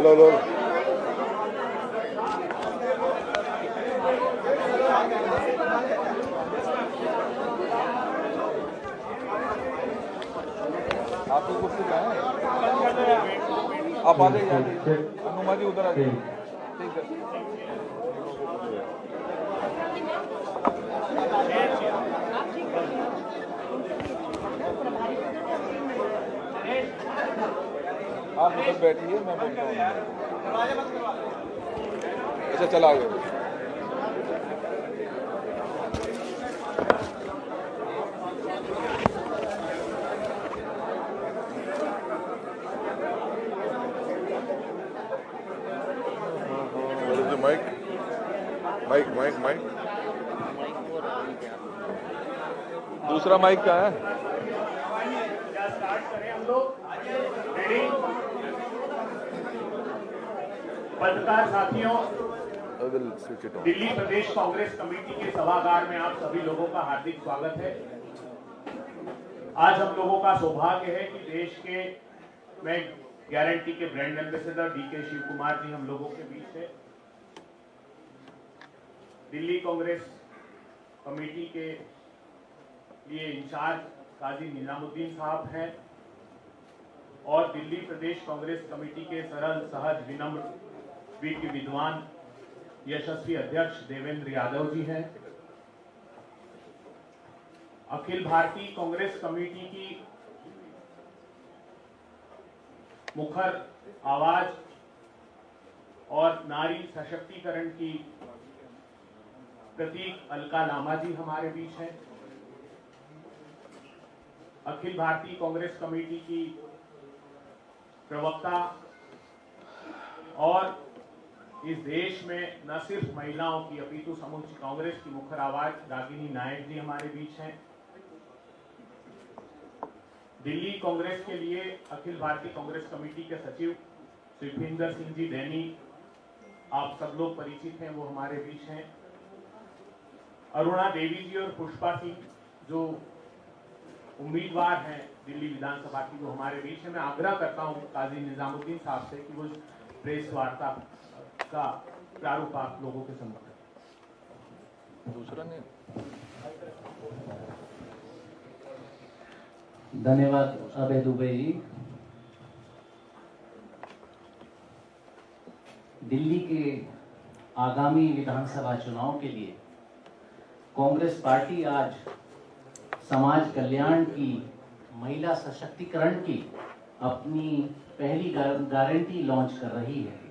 Hello hello आपकी कुर्सी कहाँ है? आप आ जाइए अनुमा जी उधर आ जाइए। ठीक है आप उधर बैठिए मैं बोलता हूँ। अच्छा चला गया। माइक माइक माइक माइक दूसरा माइक क्या है? पत्रकार साथियों, दिल्ली प्रदेश कांग्रेस कमेटी के सभागार में आप सभी लोगों का हार्दिक स्वागत है। आज हम लोगों का सौभाग्य है कि देश के में गारंटी के ब्रांड एम्बेसडर डीके शिव कुमार जी हम लोगों के बीच है। दिल्ली कांग्रेस कमेटी के लिए इंचार्ज काजी निजामुद्दीन साहब हैं और दिल्ली प्रदेश कांग्रेस कमेटी के सरल सहज विनम्र वीर विद्वान यशस्वी अध्यक्ष देवेंद्र यादव जी हैं। अखिल भारतीय कांग्रेस कमेटी की मुखर आवाज और नारी सशक्तिकरण की प्रतीक अलका लामा जी हमारे बीच हैं। अखिल भारतीय कांग्रेस कमेटी की प्रवक्ता और इस देश में न सिर्फ महिलाओं की अपितु समूची कांग्रेस की मुखर आवाज रागिनी नायक जी हमारे बीच हैं। दिल्ली कांग्रेस के लिए अखिल भारतीय कांग्रेस कमेटी के सचिव सुखविंदर सिंह जी डैनी, आप सब लोग परिचित हैं, वो हमारे बीच हैं। अरुणा देवी जी और पुष्पा सिंह जो उम्मीदवार हैं दिल्ली विधानसभा की, वो हमारे बीच है। मैं आग्रह करता हूं काजी निजामुद्दीन साहब से कि वो प्रेस वार्ता का प्रारूप आप लोगों के सम्मुख। दूसरा नहीं। धन्यवाद अभय दुबे जी। दिल्ली के आगामी विधानसभा चुनाव के लिए कांग्रेस पार्टी आज समाज कल्याण की, महिला सशक्तिकरण की अपनी पहली गारंटी लॉन्च कर रही है।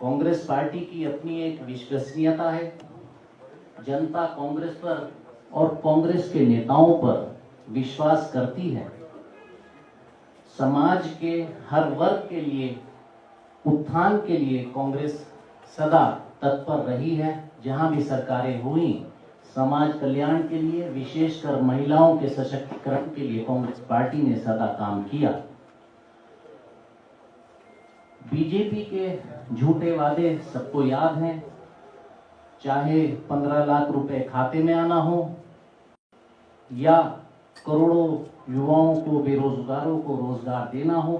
कांग्रेस पार्टी की अपनी एक विश्वसनीयता है। जनता कांग्रेस पर और कांग्रेस के नेताओं पर विश्वास करती है। समाज के हर वर्ग के लिए उत्थान के लिए कांग्रेस सदा तत्पर रही है। जहां भी सरकारें हुई, समाज कल्याण के लिए, विशेषकर महिलाओं के सशक्तिकरण के लिए कांग्रेस पार्टी ने सदा काम किया। बीजेपी के झूठे वादे सबको याद हैं, चाहे 15 लाख रुपए खाते में आना हो या करोड़ों युवाओं को, बेरोजगारों को रोजगार देना हो,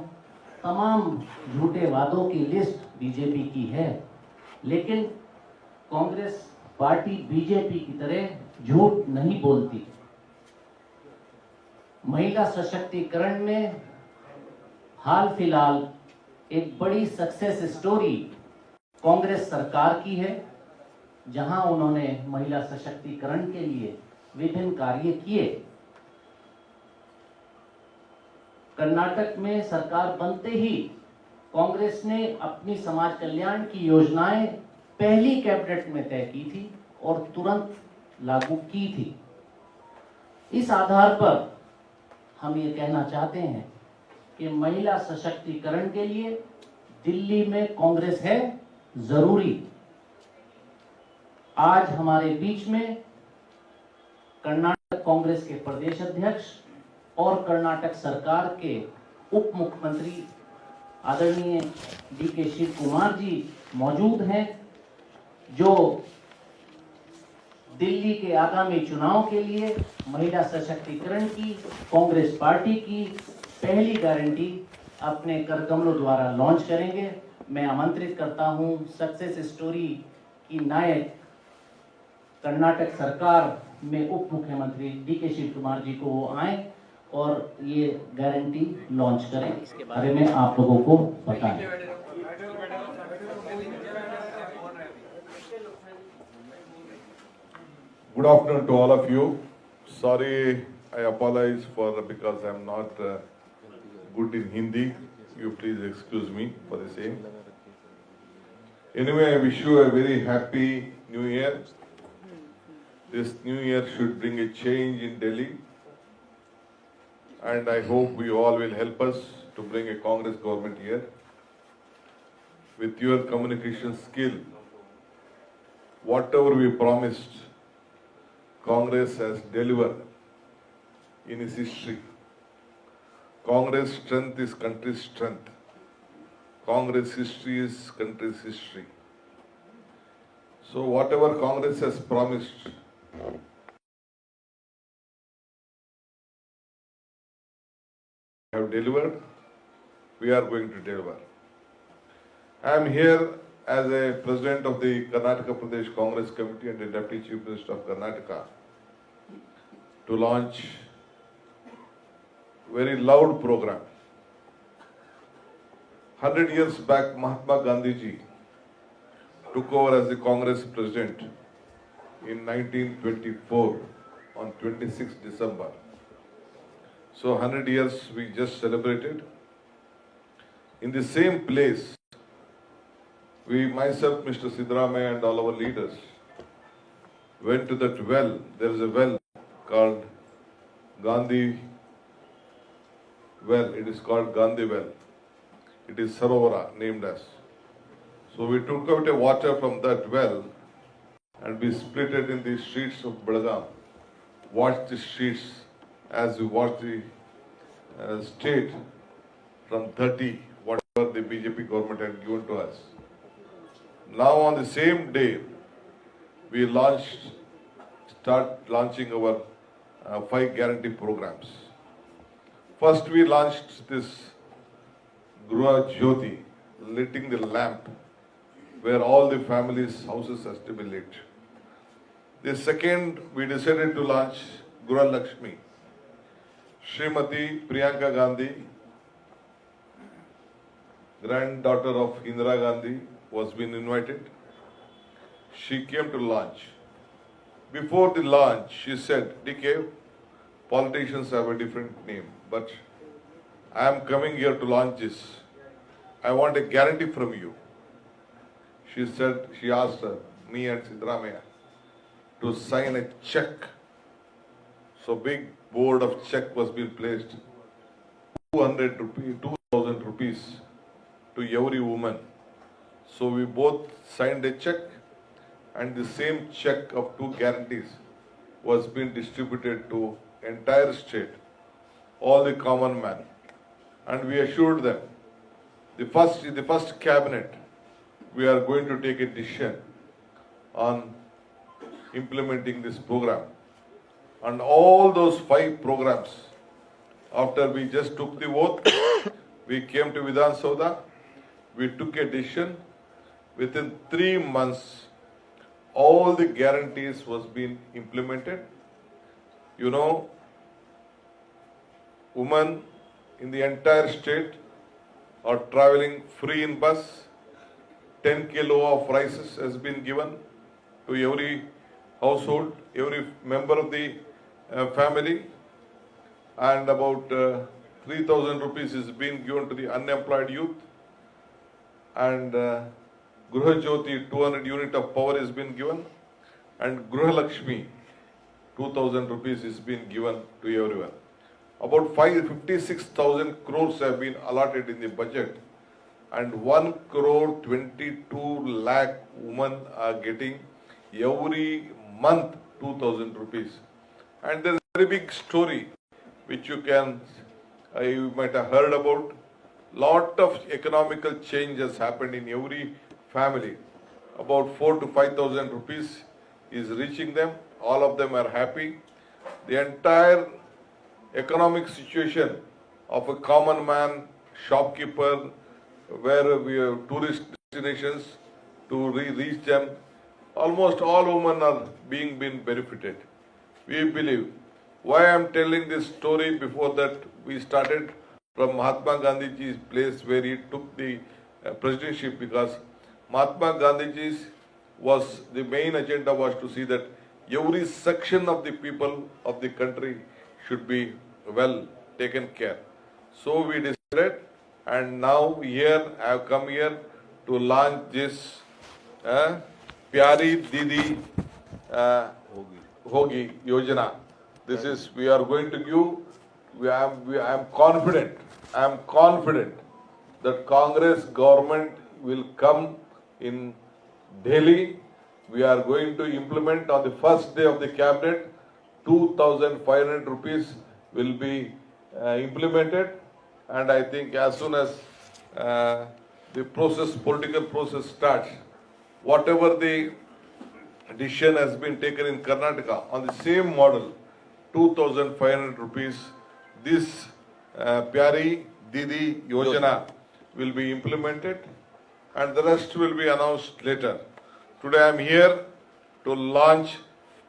तमाम झूठे वादों की लिस्ट बीजेपी की है। लेकिन कांग्रेस पार्टी बीजेपी की तरह झूठ नहीं बोलती। महिला सशक्तिकरण में हाल फिलहाल एक बड़ी सक्सेस स्टोरी कांग्रेस सरकार की है, जहां उन्होंने महिला सशक्तिकरण के लिए विभिन्न कार्य किए। कर्नाटक में सरकार बनते ही कांग्रेस ने अपनी समाज कल्याण की योजनाएं पहली कैबिनेट में तय की थी और तुरंत लागू की थी। इस आधार पर हम ये कहना चाहते हैं कि महिला सशक्तिकरण के लिए दिल्ली में कांग्रेस है जरूरी। आज हमारे बीच में कर्नाटक कांग्रेस के प्रदेश अध्यक्ष और कर्नाटक सरकार के उप मुख्यमंत्री आदरणीय डीके शिव कुमार जी मौजूद हैं, जो दिल्ली के आगामी चुनाव के लिए महिला सशक्तिकरण की कांग्रेस पार्टी की पहली गारंटी अपने कर कमलों द्वारा लॉन्च करेंगे। मैं आमंत्रित करता हूं सक्सेस स्टोरी की नायक कर्नाटक सरकार में उप मुख्यमंत्री DK शिव कुमार जी को वो आए और ये गारंटी लॉन्च करें। इसके बारे में आप लोगों को बताएं। Good afternoon to all of you. Sorry, I apologize because I'm not good in Hindi. You please excuse me for the same. Anyway, I wish you a very happy New Year. This New Year should bring a change in Delhi, and I hope you all will help us to bring a Congress government here. With your communication skill, whatever we promised, Congress has delivered in its history. Congress strength is country's strength. Congress history is country's history. So whatever Congress has promised, have delivered, we are going to deliver. I am here as a president of the Karnataka Pradesh Congress Committee and the Deputy Chief Minister of Karnataka to launch very loud program. 100 years back, Mahatma Gandhi ji took over as the Congress president in 1924 on 26 December. So 100 years we just celebrated. In the same place, we, myself, Mr. Siddaramaiah and all our leaders went to that well. There is a well called Gandhi well. It is called Gandhi well. It is Sarovara named as. So we took out a water from that well and we split it in the streets of Belgaum. Watched the streets as we watched the state from 30, whatever the BJP government had given to us. Now on the same day, we start launching our 5 guarantee programs. First we launched this Gruha Jyoti, lighting the lamp, where all the families' houses has to be lit. The second, we decided to launch Gruha Lakshmi. Srimati Priyanka Gandhi, granddaughter of Indira Gandhi, was being invited. She came to launch. Before the launch, she said, DK, politicians have a different name, but I am coming here to launch this. I want a guarantee from you. She said, she asked me and Siddaramaiah to sign a check. So big board of check was being placed, 2,000 rupees to every woman. So we both signed a check, and the same check of 2 guarantees was being distributed to entire state, all the common man. And we assured them, in the first cabinet, we are going to take a decision on implementing this program. And all those 5 programs, after we just took the oath, we came to Vidhan Sauda, we took a decision. Within 3 months, all the guarantees was being implemented. You know, women in the entire state are traveling free in bus. 10 kilo of rices has been given to every household, every member of the family, and about 3,000 rupees is being given to the unemployed youth, and Gruha Jyoti 200 unit of power is been given, and Gruha Lakshmi 2,000 rupees is being given to everyone. About 56,000 crores have been allotted in the budget, and 1 crore 22 lakh women are getting every month 2,000 rupees. And there is a very big story which you might have heard about. Lot of economical change has happened in every family. About 4,000 to 5,000 rupees is reaching them. All of them are happy. The entire economic situation of a common man shopkeeper, where we have tourist destinations to reach them. Almost all women are being benefited. We believe. Why I am telling this story before that we started from Mahatma Gandhi's place where he took the presidency, because Mahatma Gandhi's was the main agenda was to see that every section of the people of the country should be well taken care. So we decided, and now here I have come here to launch this Pyari Didi Hogi Yojana. This is, we are going to give, I am confident that Congress government will come in Delhi. We are going to implement on the first day of the cabinet, 2,500 rupees will be implemented, and I think as soon as the political process starts, whatever the decision has been taken in Karnataka on the same model, 2,500 rupees, this Pyari Didi Yojana will be implemented, and the rest will be announced later. Today I am here to launch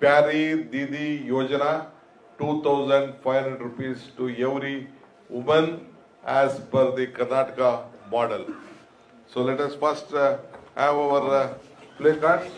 Pyari Didi Yojana, 2,500 rupees to every woman as per the Karnataka model. So let us first have our play cards.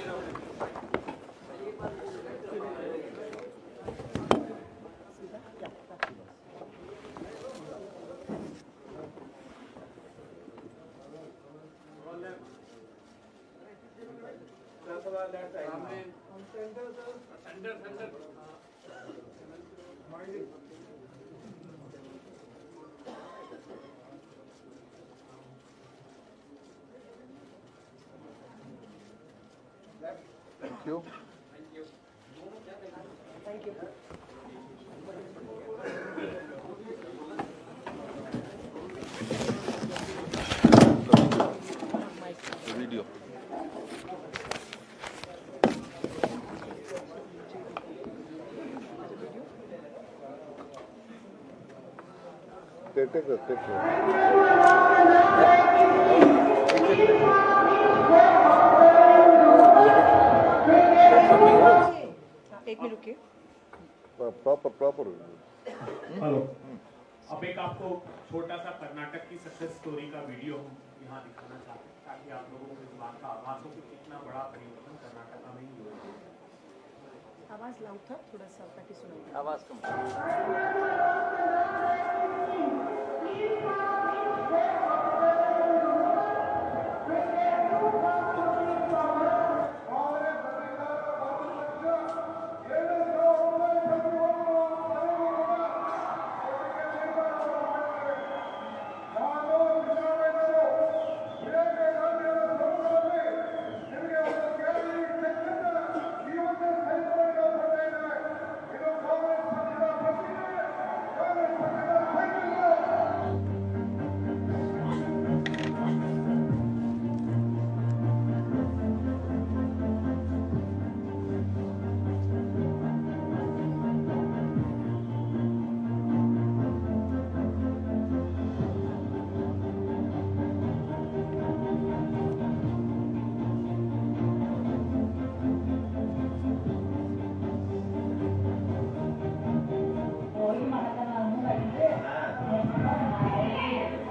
Thank you. The video. Take it. एक minute रुकिए। Proper. Hello. अब एक आपको छोटा सा कर्नाटक की success story का video हम यहाँ दिखाना चाहते हैं, ताकि आप लोगों को इस बात का आभास हो कि कितना बड़ा परिवर्तन कर्नाटक में ही हुआ है। आवाज लाउड था, थोड़ा सा ताकि सुनाई। आवाज कम।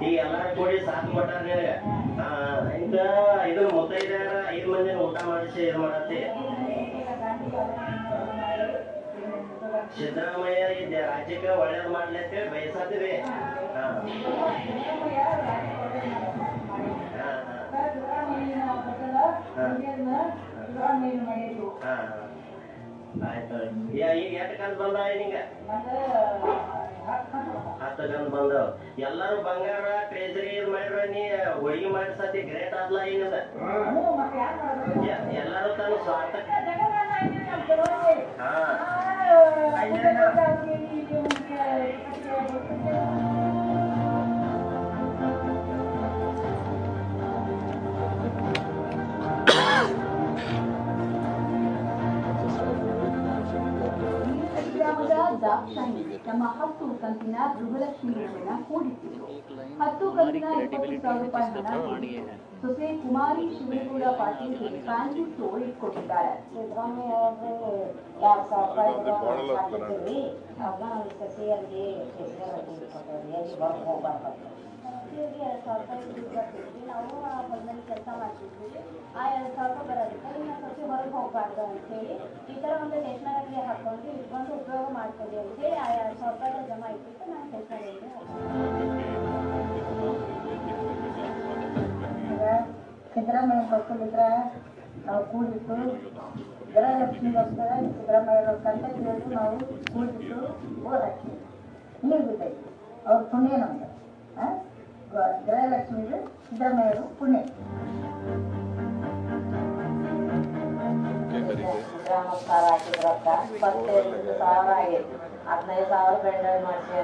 ಈ ಎಲ್ಲಾರ ಕೂಡಿ ಸಾಥ್ ಕೊಟ್ಟಾರ ನಿನಗ ಇಂತ ಇದನ್ನ ಮುತ್ತೈದೆಯರ 5 ಮಂದಿನ ಊಟ ಮಾಡಿಸಿ ಇದು ಮಾಡತ್ತಿ ಸಿದ್ದರಾಮಯ್ಯ ಈ ರಾಜ್ಯಕ್ಕೆ ಒಳ್ಳೇದ್ ಮಾಡ್ಲಿಕ್ಕೆ ಬಯಸತ್ತೀವಿ. ಆಯ್ತು. ಈಗ ಎಷ್ಟು ಕಂತು ಬಂದಾವ ನಿಂಗ? 10 ಕಂತು ಬಂದವ. ಎಲ್ಲರೂ ಬಂಗಾರ ಟ್ರೇಜರಿ ಇದು ಮಾಡ್ರ, ನೀ ಹೋಳಿಗೆ ಮಾಡಿಸತಿ ಗ್ರೇಟ್ ಆದ್ಲ. ಏನಿಲ್ಲ ಎಲ್ಲರೂ ತನ್ನ ಸ್ವಾರ್ಥ ದಾಕ್ಷಾಯಿಣಿ ತಮ್ಮ 10 ಕಂತಿನ ಗೃಹಲಕ್ಷ್ಮಿ ಯೋಜನೆ ಕೂಡಿಸಿದ್ರು. 10 ಕಂತಿನ 20,000 ರೂಪಾಯಿ ಹಣ ಸೊಸೆ ಕುಮಾರಿ ಶಿವನಗೌಡ ಪಾಟೀಲ್ಗೆ ಫ್ಯಾನ್ಸಿ ಸ್ಟೋರ್ ಇಟ್ಕೊಟ್ಟಿದ್ದಾರೆ. ಸಿದ್ದರಾಮಯ್ಯ ಅವರು 2,000 ರೂಪಾಯಿ ಹಾಕಿದ್ರಿ, ಅದನ್ನ ನಾವು ಸಸಿಯಲ್ಲಿ ಎಲ್ಲಿ ಹೊರಗೆ ಹೋಗ್ಬಾರ್ದು. ಸಸಿಯಲ್ಲಿ 2,000 ರೂಪಾಯಿ ದುಡ್ಡು ಬರ್ತಿದ್ವಿ, ನಾವು ಹೊಲದಲ್ಲಿ ಕೆಲಸ ಮಾಡ್ತಿದ್ವಿ. ಆ 2,000 ರೂಪಾಯಿ ಬರೋದಕ್ಕೆ ಇನ್ನು ಸಸಿ ಹೊರಗೆ ಹೋಗ್ಬಾರ್ದು ಅಂತೇಳಿ ಈ ಥರ ಒಂದು ನೇಷನಲ್ ಹಾಕೊಂಡು ಇಟ್ಕೊಂಡು ಉಪಯೋಗ ಮಾಡ್ತೀವಿ ಅಂತೇಳಿ ಆ 2,000 ರೂಪಾಯಿ ಜಮಾ ಇಟ್ಬಿಟ್ಟು ನಾನು ಕೆಲಸ ಸಿದ್ದರಾಮಯ್ಯ ಮಕ್ಕಳಿದ್ರೆ ನಾವು ಕೂಡಿಟ್ಟು ಗೃಹಲಕ್ಷ್ಮಿಗೋಸ್ಕರ ಸಿದ್ದರಾಮಯ್ಯ ಕಂತ ಕೇಳಿ ನಾವು ಕೂಡಿಟ್ಟು ಬೋರ್ ಹಾಕ್ತೀವಿ. ನೀರು ಬಿದ್ದೈತಿ ಅವ್ರ ಪುಣ್ಯ ನಮ್ಗೆ. ಗೃಹಲಕ್ಷ್ಮಿಗೆ ಸಿದ್ದರಾಮಯ್ಯರು ಪುಣ್ಯ. ನಮಸ್ಕಾರ ಹಾಕಿದ್ರಕ್ಕ 25,000 ಆಗೈತಿ. 15,000 ಬೆಂಡಲ್ ಮಾಡಿಸಿ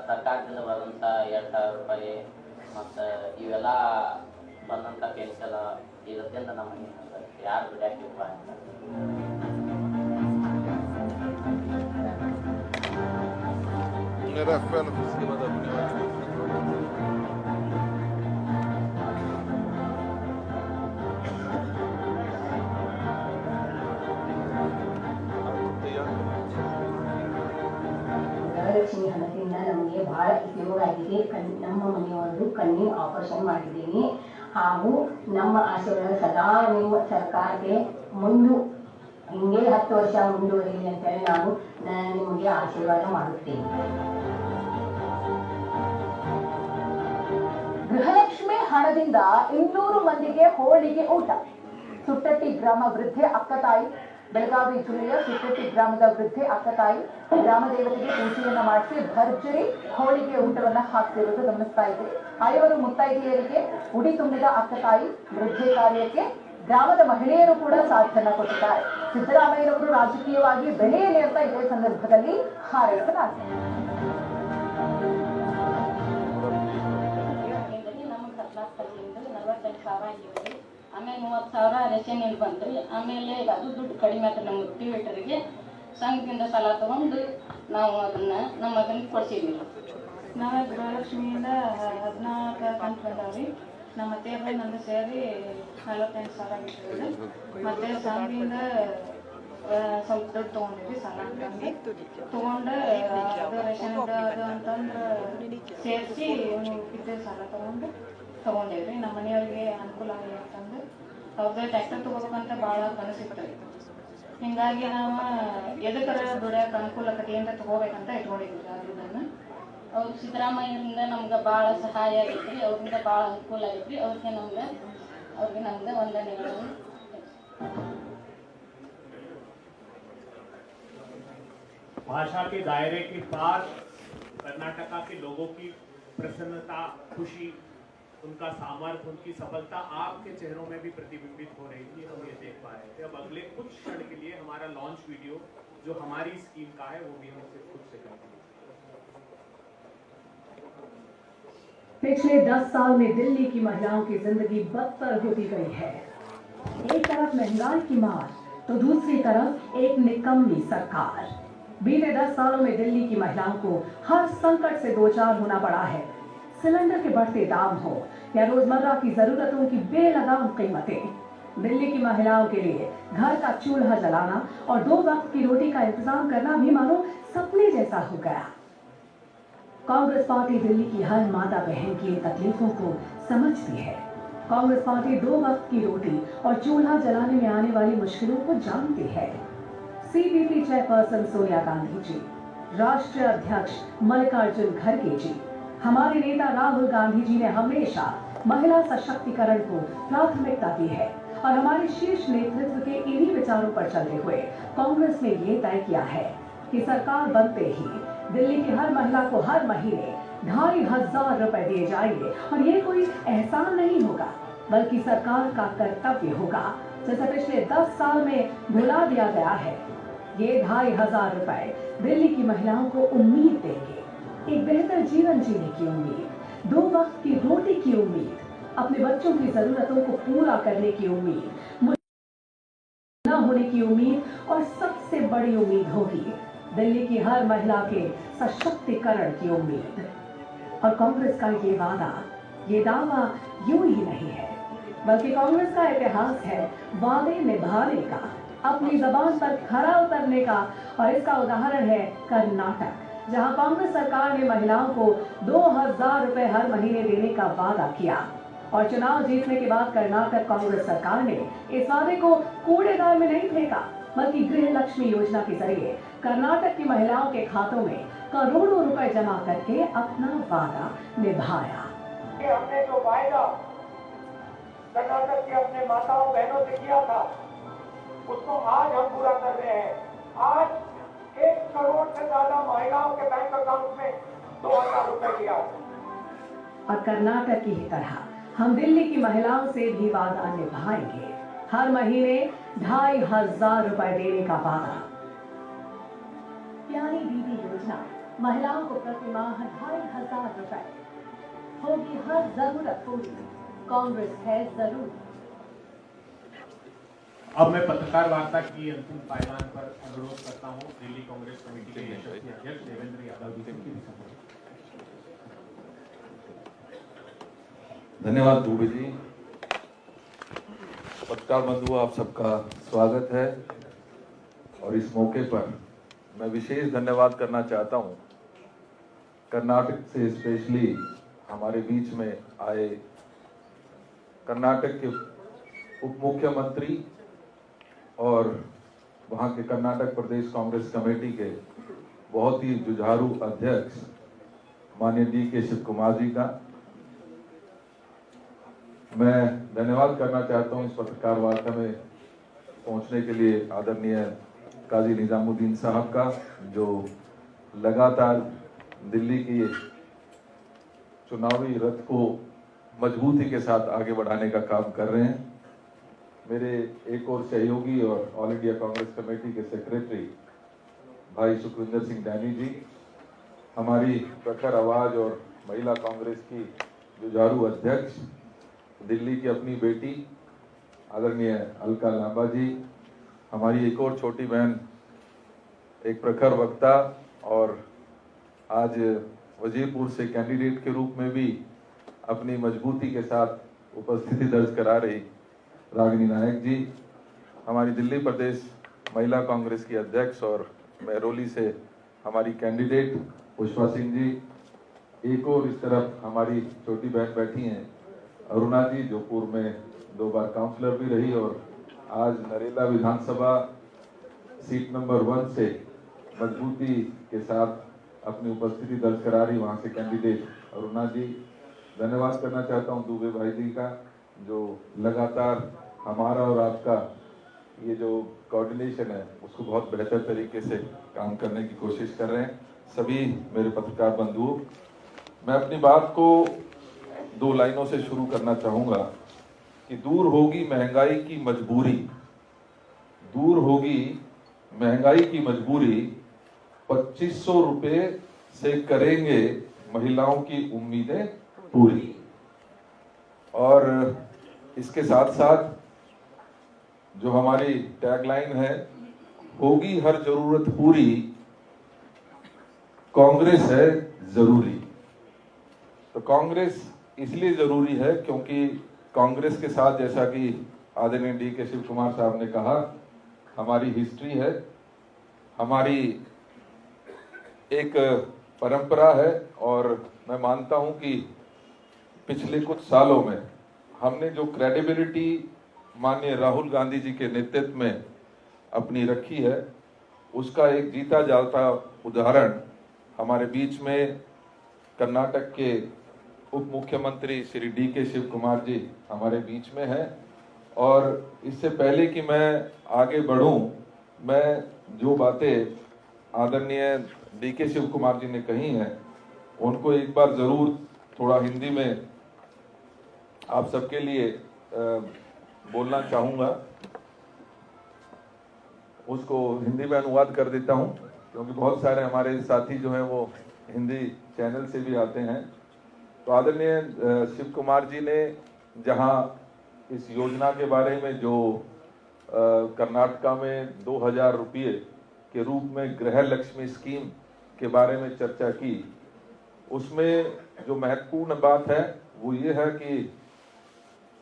ಸರ್ಕಾರದಿಂದ ಬರುವಂಥ 2,000 ರೂಪಾಯಿ ಮತ್ತು ಇವೆಲ್ಲ ಬಂದಂಥ ಪೆನ್ಷನ್ ಇದರಿಂದ ನಮಗೆ ಯಾರು ದುಡಿಯಾಕಿಪ್ಪ ಅಂತ. ಗೃಹಲಕ್ಷ್ಮಿ ಹಣದಿಂದ ನಮಗೆ ಬಹಳ ಉಪಯೋಗ ಆಗಿದೆ. ನಮ್ಮ ಮನೆಯವರು ಕಣ್ಣಿನ ಆಪರೇಷನ್ ಮಾಡಿದ್ದೀನಿ. ಹಾಗೂ ನಮ್ಮ ಆಶೀರ್ವಾದ ಸದಾ ನಿಮ್ಮ ಸರ್ಕಾರಕ್ಕೆ ಹಿಂಗೆ 10 ವರ್ಷ ಮುಂದುವರಿಲಿ ಅಂತೇಳಿ ನಾನು ನಿಮಗೆ ಆಶೀರ್ವಾದ ಮಾಡುತ್ತೇನೆ. ಗೃಹಲಕ್ಷ್ಮಿ ಹಣದಿಂದ 200 ಮಂದಿಗೆ ಹೋಳಿಗೆ ಊಟ. ಸುಟ್ಟಟ್ಟಿ ಗ್ರಾಮ ವೃದ್ಧೆ ಅಕ್ಕತಾಯಿ. ಬೆಳಗಾವಿ ಜಿಲ್ಲೆಯ ಸುಟ್ಟಟ್ಟಿ ಗ್ರಾಮದ ವೃದ್ಧೆ ಅಕ್ಕತಾಯಿ ಗ್ರಾಮ ದೇವತೆಗೆ ಪೂಜೆಯನ್ನ ಮಾಡಿಸಿ ಭರ್ಜರಿ ಹೋಳಿಗೆ ಊಟವನ್ನ ಹಾಕ್ತಿರೋದು ಗಮನಿಸ್ತಾ ಇದ್ದೀವಿ. 5 ಮುತ್ತೈದೆಯರಿಗೆ ಉಡಿ ತುಂಬಿದ ಅಕ್ಕತಾಯಿ ವೃದ್ಧೆ ಕಾರ್ಯಕ್ಕೆ ಗ್ರಾಮದ ಮಹಿಳೆಯರು ಕೂಡ ಸಾಥನ್ನ ಕೊಟ್ಟಿದ್ದಾರೆ. ಸಿದ್ದರಾಮಯ್ಯರವರು ರಾಜಕೀಯವಾಗಿ ಬೆಳೆಯಲಿ ಅಂತ ಇದೇ ಸಂದರ್ಭದಲ್ಲಿ ಹಾರೈಸಲಾಗಿದೆ. ಆಮೇಲೆ 30,000 ರೇಷನ್ ಬಂದ್ರಿ. ಆಮೇಲೆ ಅದು ದುಡ್ಡು ಕಡಿಮೆ ಆಯ್ತು. ನಮ್ಮ ಟಿವೇಟರಿಗೆ ಸಂಘದಿಂದ ಸಾಲ ತಗೊಂಡು ನಾವು ನಮ್ಮ ಮಗನಿಗೆ ಕೊಡ್ಸಿದ್ವಿ. ನಾವು ಗೃಹಲಕ್ಷ್ಮಿಯಿಂದ 14 ಕಂತು ಬಂದಾವ್ರಿ. ನಮ್ಮ ಅತ್ತೆಯರು ನಂದು ಸೇರಿ 45,000 ಆಗಿರ್ತದೆ. ಮತ್ತೆ ಸಂಘದಿಂದ ಸ್ವಲ್ಪ ದುಡ್ಡು ತೊಗೊಂಡಿದ್ವಿ, ಸಾಲ ತಂದು ತೊಗೊಂಡು ಅದು ರೇಷನ್ ಅದು ಅಂತಂದ್ರೆ ಸೇರಿಸಿ ಇದ್ದೇ ಸಾಲ ತೊಗೊಂಡೇವ್ರಿ. ನಮ್ಮ ಮನೆಯವ್ರಿಗೆ ಅನುಕೂಲ ಆಗಲಿ ಅಂತಂದು ಅವ್ರದ್ದು ಟ್ರ್ಯಾಕ್ಟರ್ ತೊಗೋಬೇಕಂತ ಭಾಳ ಕನಸಿತ್ತು. ಹಿಂಗಾಗಿ ನಾವು ಎದಕ್ಕರ ದುಡಿಯೋಕೆ ಅನುಕೂಲಕತೆ ಅಂತ ತೊಗೋಬೇಕಂತ ಇಟ್ಕೊಂಡಿದ್ವಿ. ಅದನ್ನು ಅವ್ರು ಸಿದ್ದರಾಮಯ್ಯರಿಂದ ನಮ್ಗೆ ಭಾಳ ಸಹಾಯ ಆಗೈತ್ರಿ. ಅವ್ರಿಂದ ಭಾಳ ಅನುಕೂಲ ಆಗೈತ್ರಿ. ಅವ್ರಿಗೆ ನಮ್ಗೆ ವಂದನೆಗಳನ್ನು. भाषा के दायरे के पार कर्नाटका के लोगों की प्रसन्नता, खुशी, उनका सामर्थ्य, उनकी सफलता आपके चेहरों में भी प्रतिबिंबित हो रही थी, हम ये देख पा रहे थे। अब अगले कुछ क्षण के लिए हमारा लॉन्च वीडियो जो हमारी स्कीम का है वो भी हम सिर्फ खुद से करेंगे। पिछले 10 साल में दिल्ली की महिलाओं की जिंदगी बदतर होती गई है। एक तरफ महंगाई की मार तो दूसरी तरफ एक निकम्मी सरकार। बीते 10 सालों में दिल्ली की महिलाओं को हर संकट से दो चार होना पड़ा है। सिलेंडर के बढ़ते दाम हो या रोजमर्रा की जरूरतों की बेलगाम कीमतें, दिल्ली की महिलाओं के लिए घर का चूल्हा जलाना और 2 वक्त की रोटी का इंतजाम करना भी मानो सपने जैसा हो गया। कांग्रेस पार्टी दिल्ली की हर माता बहन की तकलीफों को समझती है। कांग्रेस पार्टी 2 वक्त की रोटी और चूल्हा जलाने में आने वाली मुश्किलों को जानती है। सीपीपी चेयरपर्सन सोनिया गांधी जी, राष्ट्रीय अध्यक्ष मल्लिकार्जुन खड़गे जी, हमारे नेता राहुल गांधी जी ने हमेशा महिला सशक्तिकरण को प्राथमिकता दी है और हमारे शीर्ष नेतृत्व के इन्हीं विचारों पर चलते हुए कांग्रेस ने ये तय किया है कि सरकार बनते ही दिल्ली की हर महिला को हर महीने 2,500 रुपए दिए जाएंगे और ये कोई एहसान नहीं होगा बल्कि सरकार का कर्तव्य होगा। जिसे पिछले 10 साल में भुला दिया गया है। ये 2500 रुपए दिल्ली की महिलाओं को उम्मीद देंगे, एक बेहतर जीवन जीने की उम्मीद, 2 वक्त की रोटी की उम्मीद, अपने बच्चों की जरूरतों को पूरा करने की उम्मीद, न होने की उम्मीद और सबसे बड़ी उम्मीद होगी दिल्ली की हर महिला के सशक्तिकरण की उम्मीद। और कांग्रेस का ये दावा यूं ही नहीं है, बल्कि कांग्रेस का इतिहास है वादे निभाने का, अपनी जबान पर खरा उतरने का। और इसका उदाहरण है कर्नाटक, जहां कांग्रेस सरकार ने महिलाओं को 2000 रुपए हर महीने देने का वादा किया और चुनाव जीतने के बाद कर्नाटक कांग्रेस सरकार ने इस वादे को कूड़ेदान में नहीं फेंका, बल्कि गृह लक्ष्मी योजना के जरिए कर्नाटक की महिलाओं के खातों में करोड़ों रुपए जमा करके अपना वादा निभाया। हमने जो वायदा कर्नाटक के अपने माताओं बहनों से किया था, उसको आज हम पूरा कर रहे हैं। आज 1 करोड़ से ज्यादा महिलाओं के बैंक अकाउंट में 2000 रुपए दिया। और कर्नाटक की ही तरह हम दिल्ली की महिलाओं से भी वादा निभाएंगे, हर महीने 2500 रुपए देने का वादा। प्यारी दीदी योजना महिलाओं को प्रति माह 2500 रुपए, होगी हर जरूरत पूरी, कांग्रेस है जरूर। अब मैं पत्रकार वार्ता की अंतिम पायदान पर अनुरोध करता हूं दिल्ली कांग्रेस कमेटी के यशस्वी अध्यक्ष देवेंद्र यादव जी की। धन्यवाद दुबे जी। पत्रकार बंधुओं, आप सबका स्वागत है। और इस मौके पर मैं विशेष धन्यवाद करना चाहता हूं कर्नाटक से स्पेशली हमारे बीच में आए कर्नाटक के उप मुख्यमंत्री और वहां के कर्नाटक प्रदेश कांग्रेस कमेटी के बहुत ही जुझारू अध्यक्ष माननीय डी.के. शिव कुमार जी का मैं धन्यवाद करना चाहता हूं। इस पत्रकार वार्ता में पहुंचने के लिए आदरणीय काजी निजामुद्दीन साहब का, जो लगातार दिल्ली की चुनावी रथ को मजबूती के साथ आगे बढ़ाने का काम कर रहे हैं। मेरे एक और सहयोगी और ऑल इंडिया कांग्रेस कमेटी के सेक्रेटरी भाई सुखविंदर सिंह डैनी जी, हमारी प्रखर आवाज और महिला कांग्रेस की जुझारू अध्यक्ष, दिल्ली की अपनी बेटी आदरणीय अलका लांबा जी, हमारी एक और छोटी बहन, एक प्रखर वक्ता और आज वजीरपुर से कैंडिडेट के रूप में भी अपनी मजबूती के साथ उपस्थिति दर्ज करा रही रागिनी नायक जी, हमारी दिल्ली प्रदेश महिला कांग्रेस की अध्यक्ष और महरौली से हमारी कैंडिडेट पुष्पा सिंह जी, एक और इस तरफ हमारी छोटी बहन बैठी हैं अरुणा जी, जो पूर्व में 2 बार काउंसलर भी रही और आज नरेला विधानसभा सीट नंबर 1 से मजबूती के साथ अपनी उपस्थिति दर्ज करा रही, वहां से कैंडिडेट अरुणा जी। धन्यवाद करना चाहता हूं दुबे भाई जी का, जो लगातार हमारा और आपका ये जो कोऑर्डिनेशन है उसको बहुत बेहतर तरीके से काम करने की कोशिश कर रहे हैं। सभी मेरे पत्रकार बंधुओं, मैं अपनी बात को 2 लाइनों से शुरू करना चाहूंगा कि दूर होगी महंगाई की मजबूरी, दूर होगी महंगाई की मजबूरी, 2500 रुपए से करेंगे महिलाओं की उम्मीदें पूरी। और इसके साथ साथ जो हमारी टैगलाइन है, होगी हर जरूरत पूरी, कांग्रेस है जरूरी। तो कांग्रेस इसलिए जरूरी है क्योंकि कांग्रेस के साथ, जैसा कि आदरणीय डी.के. शिव कुमार साहब ने कहा, हमारी हिस्ट्री है, हमारी एक परंपरा है। और मैं मानता हूं कि पिछले कुछ सालों में हमने जो क्रेडिबिलिटी माननीय राहुल गांधी जी के नेतृत्व में अपनी रखी है, उसका एक जीता जागता उदाहरण हमारे बीच में कर्नाटक के उप मुख्यमंत्री श्री डी.के. शिव कुमार जी हमारे बीच में है। और इससे पहले कि मैं आगे बढ़ूं, मैं जो बातें आदरणीय डी.के. शिव कुमार जी ने कही हैं उनको एक बार जरूर थोड़ा हिंदी में आप सबके लिए बोलना चाहूँगा। उसको हिंदी में अनुवाद कर देता हूं, क्योंकि बहुत सारे हमारे साथी जो हैं वो हिंदी चैनल से भी आते हैं। तो आदरणीय शिव कुमार जी ने जहां इस योजना के बारे में जो कर्नाटका में 2000 रुपये के रूप में गृह लक्ष्मी स्कीम के बारे में चर्चा की, उसमें जो महत्वपूर्ण बात है वो ये है कि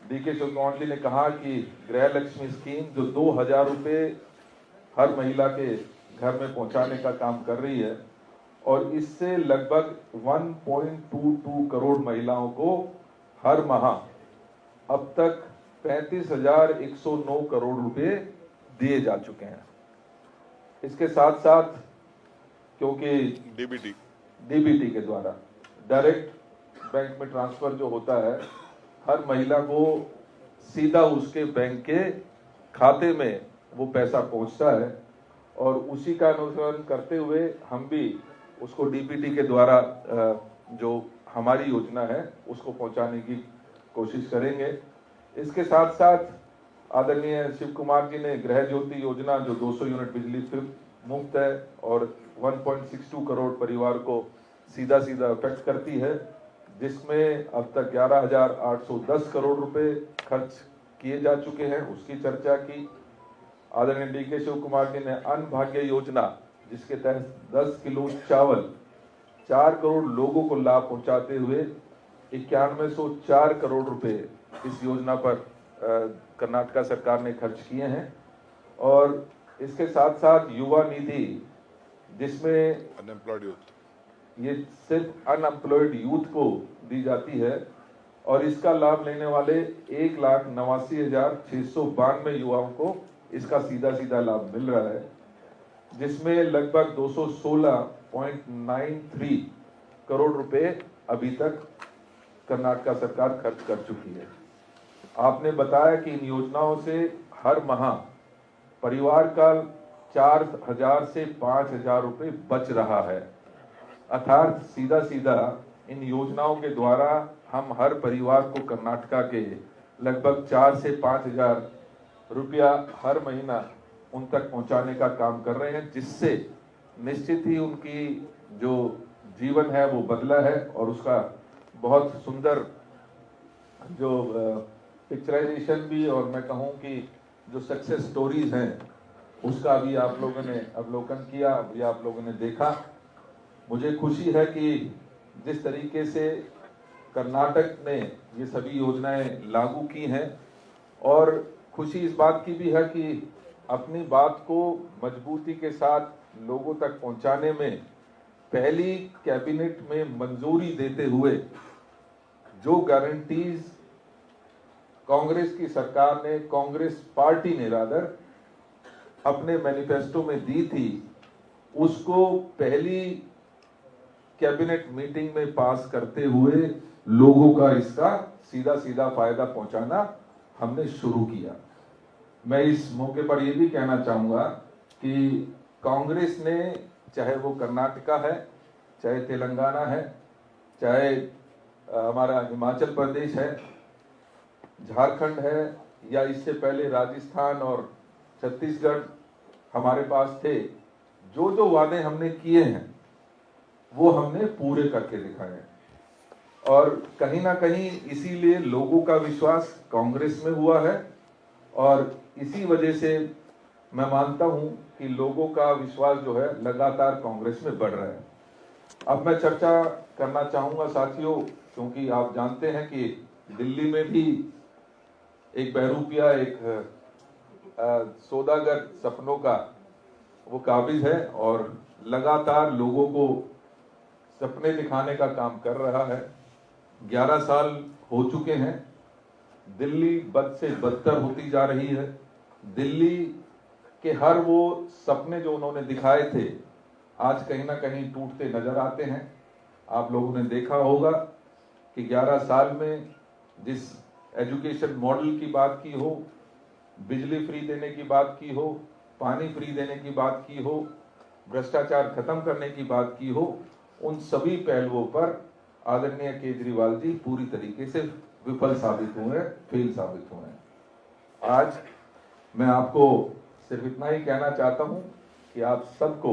डीके शिवकुमार जी ने कहा कि गृह लक्ष्मी स्कीम जो 2000 रुपये हर महिला के घर में पहुंचाने का काम कर रही है, और इससे लगभग 1.22 करोड़ महिलाओं को हर माह अब तक 35,109 करोड़ रुपए दिए जा चुके हैं। इसके साथ साथ क्योंकि डीबीटी के द्वारा डायरेक्ट बैंक में ट्रांसफर जो होता है, हर महिला को सीधा उसके बैंक के खाते में वो पैसा पहुंचता है, और उसी का अनुसरण करते हुए हम भी उसको डीबीटी के द्वारा जो हमारी योजना है उसको पहुंचाने की कोशिश करेंगे। इसके साथ साथ आदरणीय शिव कुमार जी ने गृह ज्योति योजना जो 200 यूनिट बिजली मुफ्त है और 1.62 करोड़ परिवार को सीधा अफेक्ट करती है, जिसमें अब तक 11,810 करोड़ रुपए खर्च किए जा चुके हैं, उसकी चर्चा की। आदरणीय डीके शिव कुमार जी ने अन्न भाग्य योजना जिसके तहत 10 किलो चावल 4 करोड़ लोगों को लाभ पहुंचाते हुए 9104 करोड़ रुपए इस योजना पर कर्नाटका सरकार ने खर्च किए हैं। और इसके साथ साथ युवा निधि जिसमें अनएम्प्लॉयड यूथ, ये सिर्फ अनएम्प्लॉयड यूथ को दी जाती है, और इसका लाभ लेने वाले 1,89,692 युवाओं को इसका सीधा लाभ मिल रहा है, जिसमें लगभग 216.93 करोड़ रुपए अभी तक कर्नाटका सरकार खर्च कर चुकी है। आपने बताया कि इन योजनाओं से हर माह परिवार का 4,000 से 5,000 रुपए बच रहा है, अर्थात सीधा इन योजनाओं के द्वारा हम हर परिवार को कर्नाटका के लगभग 4 से 5,000 रुपया हर महीना उन तक पहुंचाने का काम कर रहे हैं, जिससे निश्चित ही उनकी जो जीवन है वो बदला है, और उसका बहुत सुंदर जो पिक्चराइजेशन भी, और मैं कहूं कि जो सक्सेस स्टोरीज हैं उसका भी आप लोगों ने अवलोकन किया या आप लोगों ने देखा। मुझे खुशी है कि जिस तरीके से कर्नाटक ने ये सभी योजनाएं लागू की हैं, और खुशी इस बात की भी है कि अपनी बात को मजबूती के साथ लोगों तक पहुंचाने में पहली कैबिनेट में मंजूरी देते हुए जो गारंटीज कांग्रेस की सरकार ने, कांग्रेस पार्टी ने रादर अपने मैनिफेस्टो में दी थी, उसको पहली कैबिनेट मीटिंग में पास करते हुए लोगों का इसका सीधा फायदा पहुंचाना हमने शुरू किया। मैं इस मौके पर यह भी कहना चाहूंगा कि कांग्रेस ने, चाहे वो कर्नाटका है, चाहे तेलंगाना है, चाहे हमारा हिमाचल प्रदेश है, झारखंड है, या इससे पहले राजस्थान और छत्तीसगढ़ हमारे पास थे, जो वादे हमने किए हैं वो हमने पूरे करके दिखाए हैं, और कहीं ना कहीं इसीलिए लोगों का विश्वास कांग्रेस में हुआ है, और इसी वजह से मैं मानता हूं कि लोगों का विश्वास जो है लगातार कांग्रेस में बढ़ रहा है। अब मैं चर्चा करना चाहूंगा साथियों, क्योंकि आप जानते हैं कि दिल्ली में भी एक बहरूपिया, एक सौदागर सपनों का वो काबिज है, और लगातार लोगों को सपने दिखाने का काम कर रहा है। 11 साल हो चुके हैं, दिल्ली बद से बदतर होती जा रही है। दिल्ली के हर वो सपने जो उन्होंने दिखाए थे आज कहीं ना कहीं टूटते नजर आते हैं। आप लोगों ने देखा होगा कि 11 साल में जिस एजुकेशन मॉडल की बात की हो, बिजली फ्री देने की बात की हो, पानी फ्री देने की बात की हो, भ्रष्टाचार खत्म करने की बात की हो, उन सभी पहलुओं पर आदरणीय केजरीवाल जी पूरी तरीके से विफल साबित हुए, फेल साबित हुए। आज मैं आपको सिर्फ इतना ही कहना चाहता हूं कि आप सबको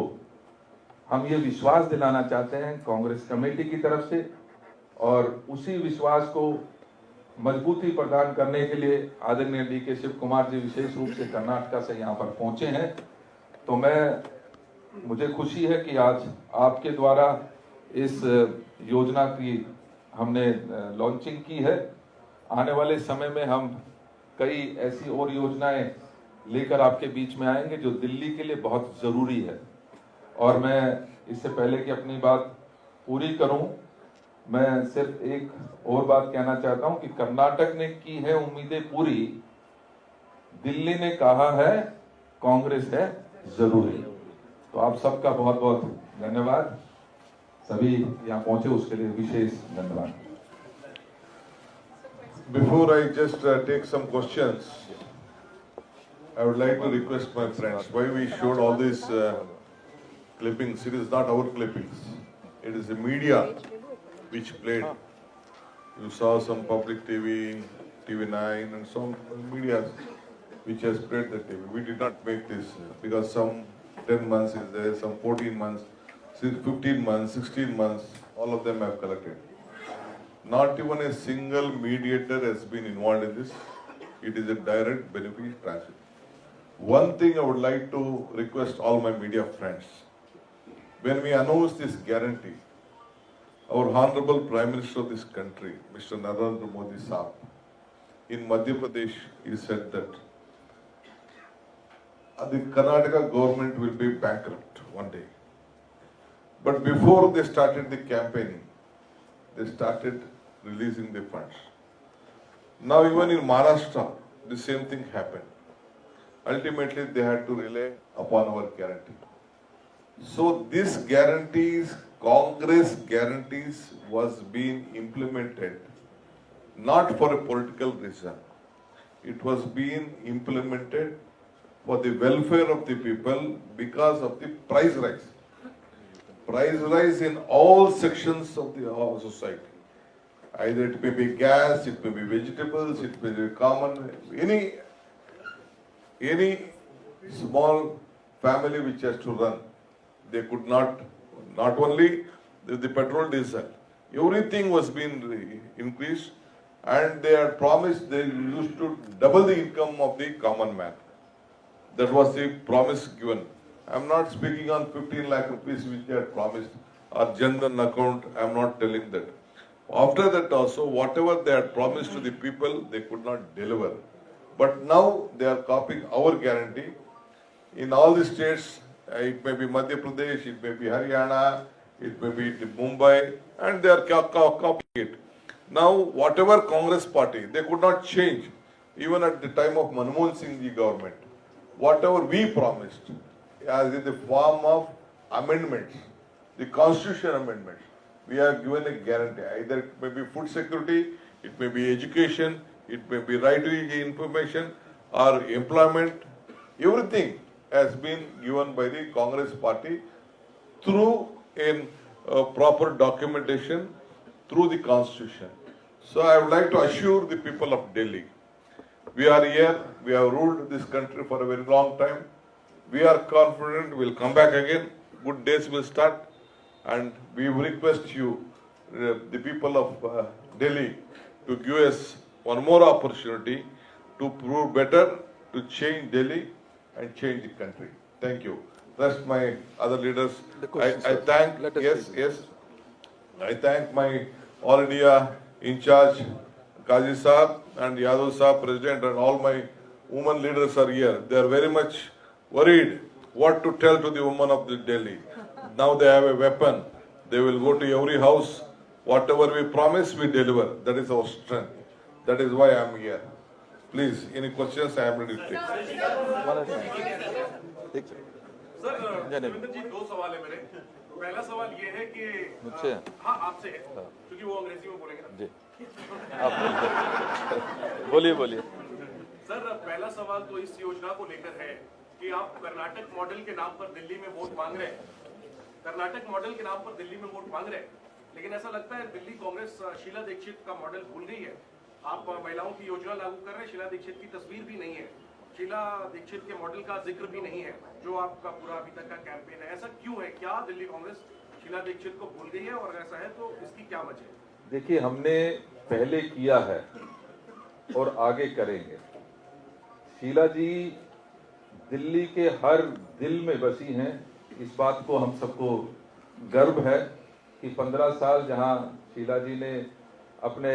हम ये विश्वास दिलाना चाहते हैं कांग्रेस कमेटी की तरफ से, और उसी विश्वास को मजबूती प्रदान करने के लिए आदरणीय DK शिव कुमार जी विशेष रूप से कर्नाटक से यहाँ पर पहुंचे हैं। तो मुझे खुशी है कि आज आपके द्वारा इस योजना की हमने लॉन्चिंग की है। आने वाले समय में हम कई ऐसी और योजनाएं लेकर आपके बीच में आएंगे जो दिल्ली के लिए बहुत ज़रूरी है। और मैं इससे पहले कि अपनी बात पूरी करूं, मैं सिर्फ एक और बात कहना चाहता हूं कि कर्नाटक ने की है उम्मीदें पूरी, दिल्ली ने कहा है कांग्रेस है जरूरी। तो आप सबका बहुत बहुत धन्यवाद। सभी यहाँ पहुंचे उसके लिए विशेष धन्यवाद। Before I just take some questions, I would like to request my friends, why we showed all these clippings. It is not our clippings. It is the media which played. You saw some public TV, TV9 and some media which has played the TV. We did not make this because some 10 months is there, some 14 months, 15 months, 16 months, all of them have collected. Not even a single mediator has been involved in this. It is a direct benefit transfer. One thing I would like to request all my media friends. When we announce this guarantee, our Honorable Prime Minister of this country, Mr. Narendra Modi Saab, in Madhya Pradesh, he said that the Karnataka government will be bankrupt one day. But before they started the campaigning, they started releasing the funds. Now even in Maharashtra, the same thing happened. Ultimately, they had to rely upon our guarantee. So this guarantees, Congress guarantees was being implemented not for a political reason. It was being implemented for the welfare of the people because of the price rise. Price rise in all sections of the society. Either it may be gas, it may be vegetables, it may be common, any small family which has to run, they could not only the petrol, diesel, everything was being increased, and they had promised they used to double the income of the common man. That was the promise given. I am not speaking on 15 lakh rupees which they had promised, or Jan Dhan account, I am not telling that. After that also, whatever they had promised to the people, they could not deliver. But now they are copying our guarantee. In all the states, it may be Madhya Pradesh, it may be Haryana, it may be Mumbai, and they are copying it. Now, whatever Congress party, they could not change, even at the time of Manmohan Singh ji government. Whatever we promised, as in the form of amendments, the constitution amendments, we have given a guarantee. Either it may be food security, it may be education, it may be right to information or employment. Everything has been given by the Congress party through a proper documentation through the constitution. So I would like to assure the people of Delhi, we are here, we have ruled this country for a very long time. We are confident we will come back again, good days will start, and we request you, the people of Delhi, to give us one more opportunity to prove better, to change Delhi and change the country. Thank you. Rest my other leaders. I thank, I thank my All India in charge, Kazi Saab and Yadav Saab, President, and all my women leaders are here. They are very much worried what to tell to the women of the Delhi. Now they have a weapon. They will go to every house. Whatever we promise, we deliver. That is our strength. That is why I am here. Please, any questions, I am ready to take. Sir Devendra ji, दो सवाल है मेरे। पहला सवाल ये है कि मुझसे हाँ आपसे है, क्योंकि वो अंग्रेजी में बोलेंगे ना। जी आप बोलिए बोलिए। सर पहला सवाल तो इस योजना को लेकर है कि आप कर्नाटक मॉडल के नाम पर दिल्ली में वोट मांग रहे हैं, कर्नाटक मॉडल के नाम पर दिल्ली में वोट मांग रहे हैं, लेकिन ऐसा लगता है दिल्ली कांग्रेस शीला दीक्षित का मॉडल भूल गई है। आप महिलाओं की योजना लागू कर रहे हैं, शीला दीक्षित की तस्वीर भी नहीं है। शीला दीक्षित के मॉडल का जिक्र भी नहीं है, जो आपका पूरा अभी तक का कैंपेन है। ऐसा क्यों है? क्या दिल्ली कांग्रेस शीला दीक्षित को भूल गई है, और ऐसा है तो इसकी क्या वजह है? देखिए, हमने पहले किया है और आगे करेंगे। शीला जी दिल्ली के हर दिल में बसी हैं। इस बात को हम सबको गर्व है कि 15 साल जहां शीला जी ने अपने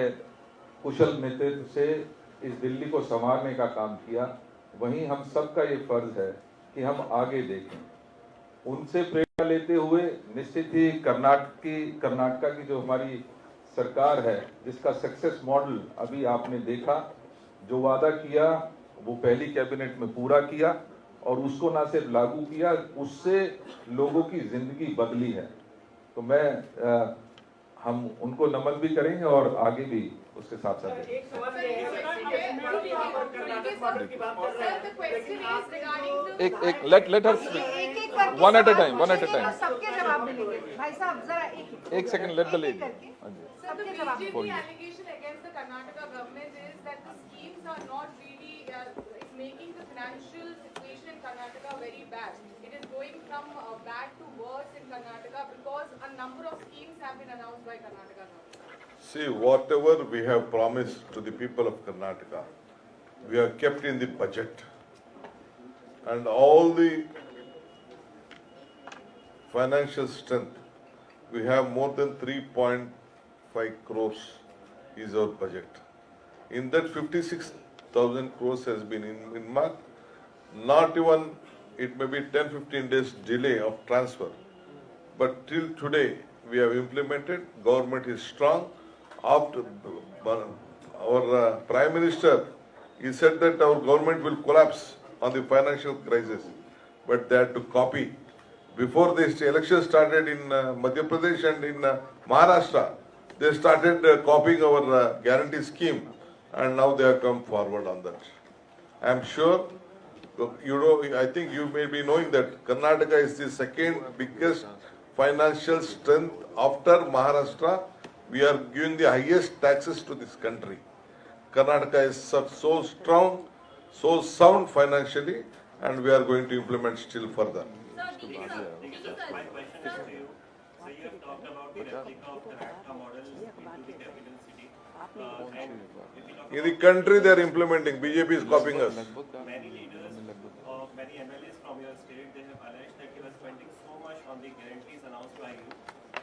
कुशल नेतृत्व से इस दिल्ली को संवारने का काम किया, वहीं हम सबका ये फर्ज है कि हम आगे देखें। उनसे प्रेरणा लेते हुए निश्चित ही कर्नाटका की जो हमारी सरकार है, जिसका सक्सेस मॉडल अभी आपने देखा, जो वादा किया वो पहली कैबिनेट में पूरा किया और उसको ना सिर्फ लागू किया, उससे लोगों की जिंदगी बदली है। तो हम उनको नमन भी करेंगे और आगे भी उसके साथ साथ एक let her speak one at a time सबके जवाब मिलेंगे भाई साहब, जरा एक सेकंड लेट द लेडी। सबके जवाब allegation against the Karnataka government is that the schemes are not really making the financial situation in Karnataka very bad. It is going from bad to worse in Karnataka because a number of schemes have been announced by Karnataka government. See, whatever we have promised to the people of Karnataka, we have kept in the budget. And all the financial strength, we have more than 3.5 crores is our budget. In that 56,000 crores has been in mark. Not even, it may be 10-15 days delay of transfer. But till today, we have implemented, government is strong. After our Prime Minister, he said that our government will collapse on the financial crisis, but they had to copy. Before this election started in Madhya Pradesh and in Maharashtra, they started copying our guarantee scheme, and now they have come forward on that. I am sure, I think you may be knowing that Karnataka is the second biggest financial strength after Maharashtra. We are giving the highest taxes to this country. Karnataka is so strong, so sound financially, and we are going to implement still further. My question is to you. So you have talked about the replica of the Karnataka model into the capital city. In the country they are implementing, BJP is copying us. Many leaders of many MLAs from your state, they have alleged that you are spending so much on the guarantees announced by you.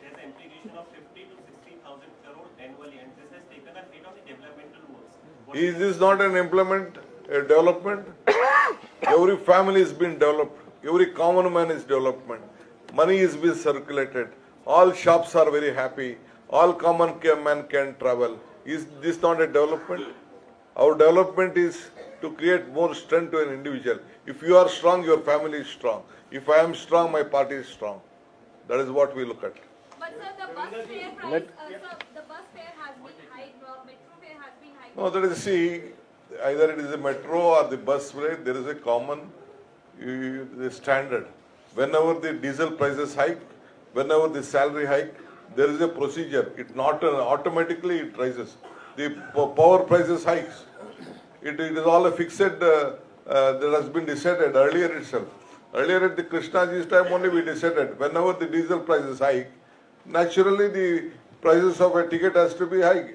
There's an implication of 50 to 60,000 crore annually, and this has taken a hit on the developmental works. Is this not an development? Every family is being developed. Every common man is development. Money is being circulated. All shops are very happy. All common man can travel. Is this not a development? Our development is to create more strength to an individual. If you are strong, your family is strong. If I am strong, my party is strong. That is what we look at. But sir, the bus fare price, the bus fare has been hiked, metro fare has been hiked. No, that is, see, either it is a metro or the bus rate, there is a common the standard. Whenever the diesel prices hike, whenever the salary hike, there is a procedure. It not automatically it rises. The power prices hikes. It is all a fixed that has been decided earlier itself. Earlier at the Krishnaji's time only we decided whenever the diesel prices hike, naturally the prices of a ticket has to be high.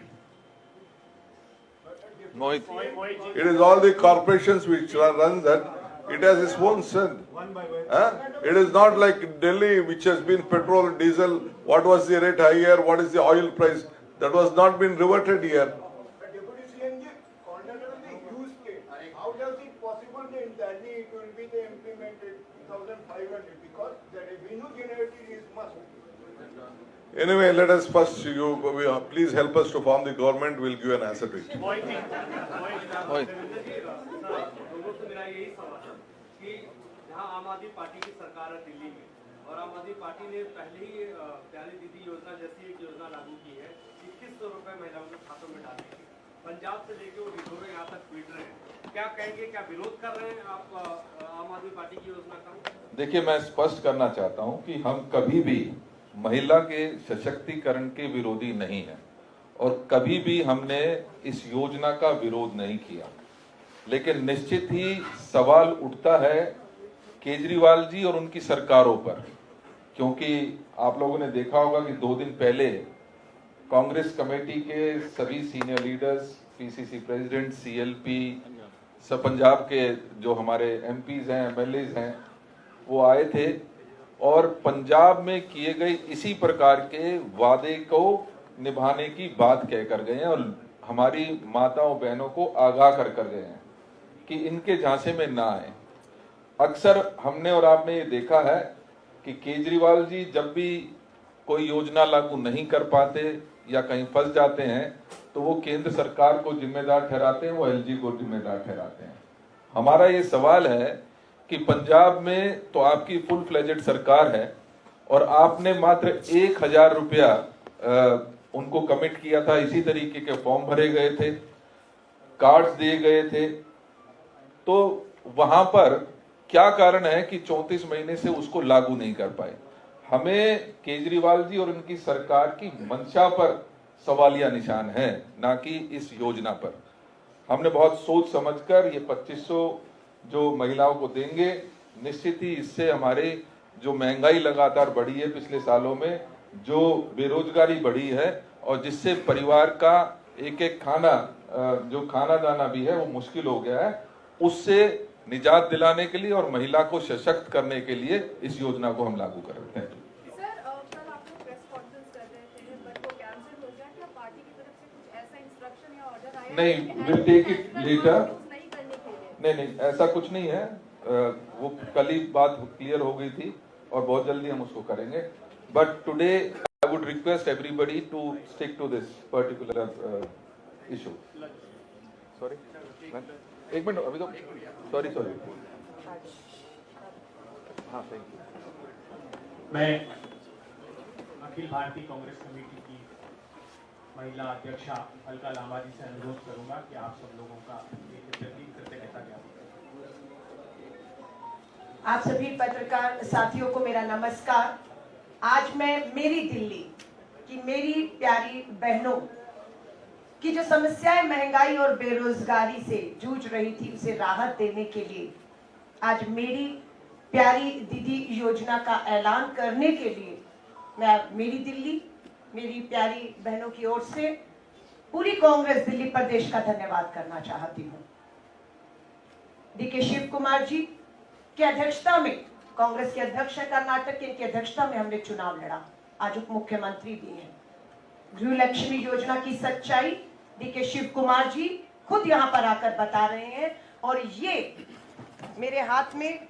It is all the corporations which run that. It has its own strength. It is not like Delhi, which has been petrol, diesel. What was the rate higher? What is the oil price? That was not been reverted here. Deputy CM ji, Karnataka is a huge state. How does it possible that in Delhi it will be implemented 1,500 because the revenue generated is must. Anyway, let us first, please help us to form the government. We'll give an answer to it. आम आदमी party की सरकार है दिल्ली में और आम आदमी party ने पहले ही प्यारी दीदी योजना जैसी एक योजना लागू की है 2100 रुपए महिलाओं के खातों में डालने की। पंजाब से लेके वो विधवा यहाँ तक पीट रहे हैं। क्या कहेंगे, क्या विरोध कर रहे हैं आप आम आदमी पार्टी की योजना का? देखिए, मैं स्पष्ट करना चाहता हूं कि हम कभी भी महिला के सशक्तिकरण के विरोधी नहीं है और कभी भी हमने इस योजना का विरोध नहीं किया। लेकिन निश्चित ही सवाल उठता है केजरीवाल जी और उनकी सरकारों पर, क्योंकि आप लोगों ने देखा होगा कि 2 दिन पहले कांग्रेस कमेटी के सभी senior leaders, PCC president, CLP, सब पंजाब के जो हमारे एमपीज हैं, एमएलएज हैं, वो आए थे और पंजाब में किए गए इसी प्रकार के वादे को निभाने की बात कहकर गए हैं और हमारी माताओं बहनों को आगाह कर गए हैं कि इनके झांसे में ना आए। अक्सर हमने और आपने ये देखा है कि केजरीवाल जी जब भी कोई योजना लागू नहीं कर पाते या कहीं फंस जाते हैं तो वो केंद्र सरकार को जिम्मेदार ठहराते हैं, वो एलजी को जिम्मेदार ठहराते हैं। हमारा ये सवाल है कि पंजाब में तो आपकी फुल फ्लेजेड सरकार है और आपने मात्र 1000 रुपया उनको कमिट किया था, इसी तरीके के फॉर्म भरे गए थे, कार्ड्स दिए गए थे, तो वहां पर क्या कारण है कि 34 महीने से उसको लागू नहीं कर पाए? हमें केजरीवाल जी और उनकी सरकार की मंशा पर सवालिया निशान है, ना कि इस योजना पर। हमने बहुत सोच समझकर ये 2500 जो महिलाओं को देंगे, निश्चित ही इससे हमारे जो महंगाई लगातार बढ़ी है पिछले सालों में, जो बेरोजगारी बढ़ी है और जिससे परिवार का एक एक खाना जो खाना दाना भी है वो मुश्किल हो गया है, उससे निजात दिलाने के लिए और महिला को सशक्त करने के लिए इस योजना को हम लागू कर रहे हैं। सर, कल आप लोग प्रेस कॉन्फ्रेंस कर रहे थे बट वो कैंसिल हो गया। क्या पार्टी की तरफ से कुछ ऐसा इंस्ट्रक्शन या ऑर्डर आया? नहीं, विल टेक इट लेटर। नहीं करने के लिए? नहीं, ऐसा कुछ नहीं है। वो कल ही बात क्लियर हो गई थी और बहुत जल्दी हम उसको करेंगे। But today I would request everybody to stick to this particular issue. Sorry, एक मिनट, अभी तो सॉरी। हाँ, थैंक यू। मैं अखिल भारतीय कांग्रेस कमेटी की महिला अध्यक्षा अलका लांबा जी से अनुरोध करूंगा कि आप सब लोगों का एक कृतज्ञता ज्ञापन करें। आप सभी पत्रकार साथियों को मेरा नमस्कार। आज मैं मेरी दिल्ली की मेरी प्यारी बहनों की जो समस्याएं महंगाई और बेरोजगारी से जूझ रही थी उसे राहत देने के लिए आज मेरी प्यारी दीदी योजना का ऐलान करने के लिए मैं मेरी दिल्ली मेरी प्यारी बहनों की ओर से पूरी कांग्रेस दिल्ली प्रदेश का धन्यवाद करना चाहती हूँ। डीके शिव कुमार जी की अध्यक्षता में, कांग्रेस के अध्यक्ष है कर्नाटक के, इनकी अध्यक्षता में हमने चुनाव लड़ा, आज उप मुख्यमंत्री भी हैं। गृह लक्ष्मी योजना की सच्चाई डीके शिव कुमार जी खुद यहाँ पर आकर बता रहे हैं और ये मेरे हाथ में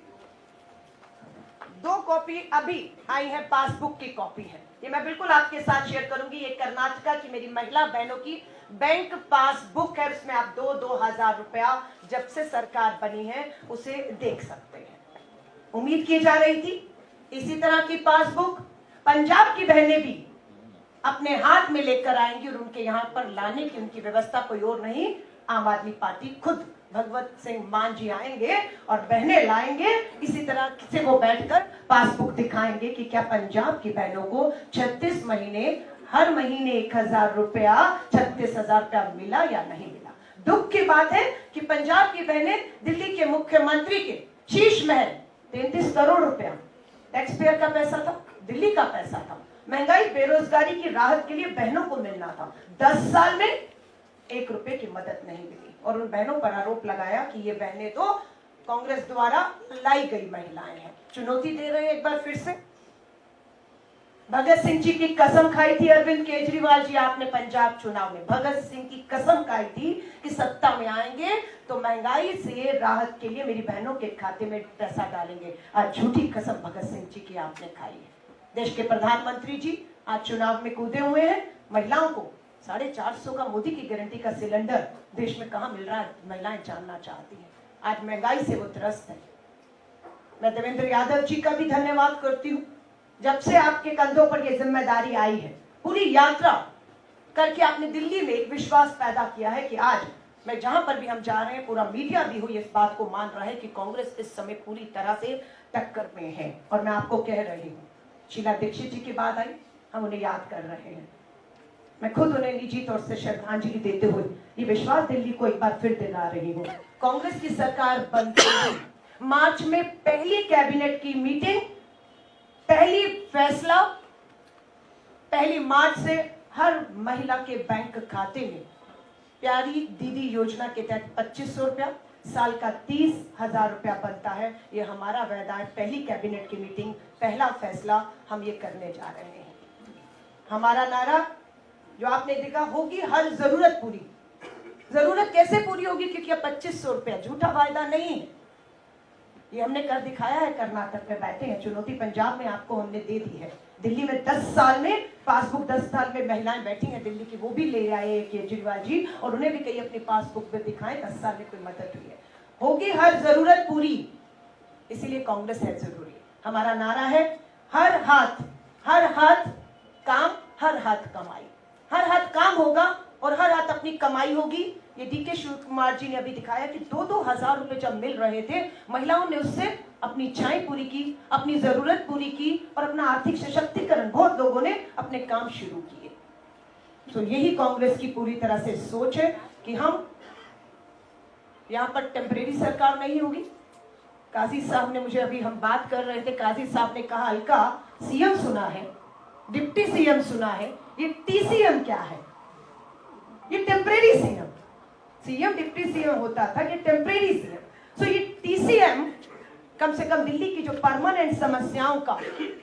2 कॉपी अभी आई है, पासबुक की कॉपी है, ये मैं बिल्कुल आपके साथ शेयर करूंगी। ये कर्नाटका की मेरी महिला बहनों की बैंक पासबुक है, इसमें आप 2-2000 रुपया जब से सरकार बनी है उसे देख सकते हैं। उम्मीद की जा रही थी इसी तरह की पासबुक पंजाब की बहनें भी अपने हाथ में लेकर आएंगी और उनके यहाँ पर लाने की उनकी व्यवस्था कोई और नहीं, आम आदमी पार्टी खुद भगवत सिंह मान जी आएंगे और बहनें लाएंगे। इसी तरह से वो बैठकर पासबुक दिखाएंगे कि क्या पंजाब की बहनों को 36 महीने हर महीने 1000 रुपया 36,000 रुपया मिला या नहीं मिला। दुख की बात है कि पंजाब की बहनें दिल्ली के मुख्यमंत्री के शीश महल 33 करोड़ रुपया टैक्स पेयर का पैसा था, दिल्ली का पैसा था, महंगाई बेरोजगारी की राहत के लिए बहनों को मिलना था, 10 साल में 1 रुपए की मदद नहीं मिली और उन बहनों पर आरोप लगाया कि ये बहनें तो कांग्रेस द्वारा लाई गई महिलाएं हैं। चुनौती दे रहे हैं एक बार फिर से। भगत सिंह जी की कसम खाई थी अरविंद केजरीवाल जी, आपने पंजाब चुनाव में भगत सिंह की कसम खाई थी कि सत्ता में आएंगे तो महंगाई से राहत के लिए मेरी बहनों के खाते में पैसा डालेंगे। आज झूठी कसम भगत सिंह जी की आपने खाई है। देश के प्रधानमंत्री जी आज चुनाव में कूदे हुए हैं। महिलाओं को 450 का मोदी की गारंटी का सिलेंडर देश में कहां मिल रहा है, महिलाएं जानना चाहती हैं। आज महंगाई से वो त्रस्त है। मैं देवेंद्र यादव जी का भी धन्यवाद करती हूँ, जब से आपके कंधों पर ये जिम्मेदारी आई है, पूरी यात्रा करके आपने दिल्ली में एक विश्वास पैदा किया है कि आज मैं जहां पर भी हम जा रहे हैं, पूरा मीडिया भी हुई इस बात को मान रहा है कि कांग्रेस इस समय पूरी तरह से टक्कर में है। और मैं आपको कह रही हूँ, शीला दीक्षित जी की बात आई, हम उन्हें याद कर रहे हैं। मैं खुद उन्हें निजी तौर से श्रद्धांजलि देते हुए ये विश्वास दिल्ली को एक बार फिर दिला रही हूँ। कांग्रेस की सरकार बनते ही मार्च में पहली कैबिनेट की मीटिंग, पहली फैसला, पहली मार्च से हर महिला के बैंक खाते में प्यारी दीदी योजना के तहत 2500 रुपया, साल का 30,000 रुपया बनता है। ये हमारा वायदा है। पहली कैबिनेट की मीटिंग, पहला फैसला हम ये करने जा रहे हैं। हमारा नारा जो आपने देखा, होगी हर जरूरत पूरी। जरूरत कैसे पूरी होगी? क्योंकि अब 2500 रुपया झूठा वायदा नहीं है, ये हमने कर दिखाया है। कर्नाटक में बैठे हैं, चुनौती पंजाब में आपको हमने दे दी है। दिल्ली में 10 साल में पासबुक 10 साल में महिलाएं बैठी हैं दिल्ली की, वो भी ले आए केजरीवाल जी, और उन्हें भी कहीं अपनी पासबुक में दिखाएं 10 साल में कोई मदद हुई है। होगी हर जरूरत पूरी, इसीलिए कांग्रेस है जरूरी। हमारा नारा है हर हाथ काम, हर हाथ कमाई। हर हाथ काम होगा और हर हाथ अपनी कमाई होगी। ये डीके शिव कुमार जी ने अभी दिखाया कि 2-2 हजार रुपए जब मिल रहे थे, महिलाओं ने उससे अपनी इच्छाएं पूरी की, अपनी जरूरत पूरी की और अपना आर्थिक सशक्तिकरण, बहुत लोगों ने अपने काम शुरू किए। तो यही कांग्रेस की पूरी तरह से सोच है कि हम यहाँ पर टेम्परेरी सरकार नहीं होगी। काजी साहब ने मुझे अभी, हम बात कर रहे थे, काजी साहब ने कहा हल्का सीएम सुना है, डिप्टी सीएम सुना है, ये टीसीएम क्या है? ये temporary CM. CM deputy CM होता था, ये टेम्परेरी सीएम। सो ये टीसीएम कम से कम दिल्ली की जो परमानेंट समस्याओं का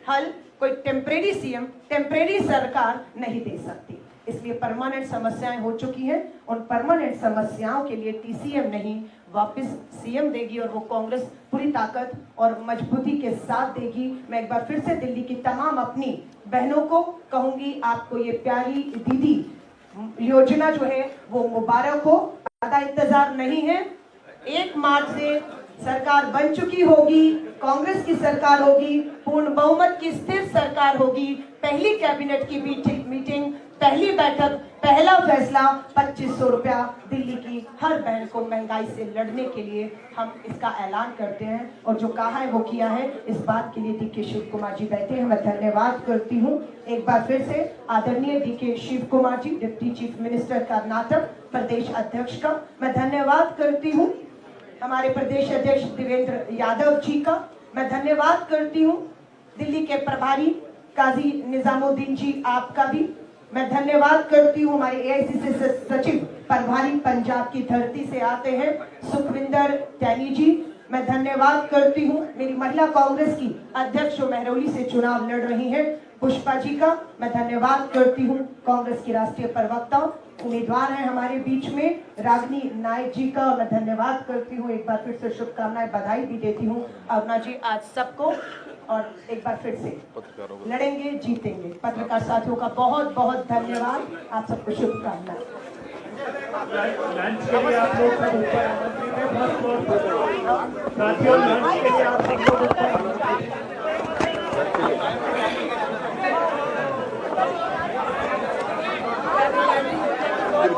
हल कोई टेम्परेरी सीएम, टेम्परेरी सरकार नहीं दे सकती। इसलिए परमानेंट समस्याएं हो चुकी हैं, उन परमानेंट समस्याओं के लिए टीसीएम नहीं, वापस सीएम देगी और वो कांग्रेस पूरी ताकत और मजबूती के साथ देगी। मैं एक बार फिर से दिल्ली की तमाम अपनी बहनों को कहूंगी, आपको ये प्यारी दीदी योजना जो है वो मुबारक हो। ज्यादा इंतजार नहीं है, 1 मार्च से सरकार बन चुकी होगी, कांग्रेस की सरकार होगी, पूर्ण बहुमत की स्थिर सरकार होगी। पहली कैबिनेट की मीटिंग, पहली बैठक, पहला फैसला 2500 रुपया दिल्ली की हर बहन को महंगाई से लड़ने के लिए हम इसका ऐलान करते हैं। और जो कहा है वो किया है, इस बात के लिए डीके शिव कुमार जी बैठे हैं, मैं धन्यवाद करती हूँ एक बार फिर से आदरणीय डीके शिव कुमार जी, डिप्टी चीफ मिनिस्टर कर्नाटक, प्रदेश अध्यक्ष का मैं धन्यवाद करती हूँ। हमारे प्रदेश अध्यक्ष देवेंद्र यादव जी का मैं धन्यवाद करती हूँ। दिल्ली के प्रभारी काजी निजामुद्दीन जी, आपका भी मैं धन्यवाद करती हूँ। हमारे एआईसीसी सचिव प्रभारी पंजाब की धरती से आते हैं सुखविंदर डैनी जी, मैं धन्यवाद करती हूँ। मेरी महिला कांग्रेस की अध्यक्ष जो महरौली से चुनाव लड़ रही हैं पुष्पा जी का मैं धन्यवाद करती हूँ। कांग्रेस की राष्ट्रीय प्रवक्ता उम्मीदवार हैं हमारे बीच में रागिनी नायक जी का मैं धन्यवाद करती हूँ। एक बार फिर से शुभकामनाएं, बधाई भी देती हूँ अरुणा जी आज सबको। और एक बार फिर से लड़ेंगे जीतेंगे। पत्रकार साथियों का बहुत बहुत धन्यवाद, आप सबको शुभकामनाएं। लंच के लिए आप लोग सब ऊपर आमंत्रित हैं। साथियों लंच के लिए आप सब लोग ऊपर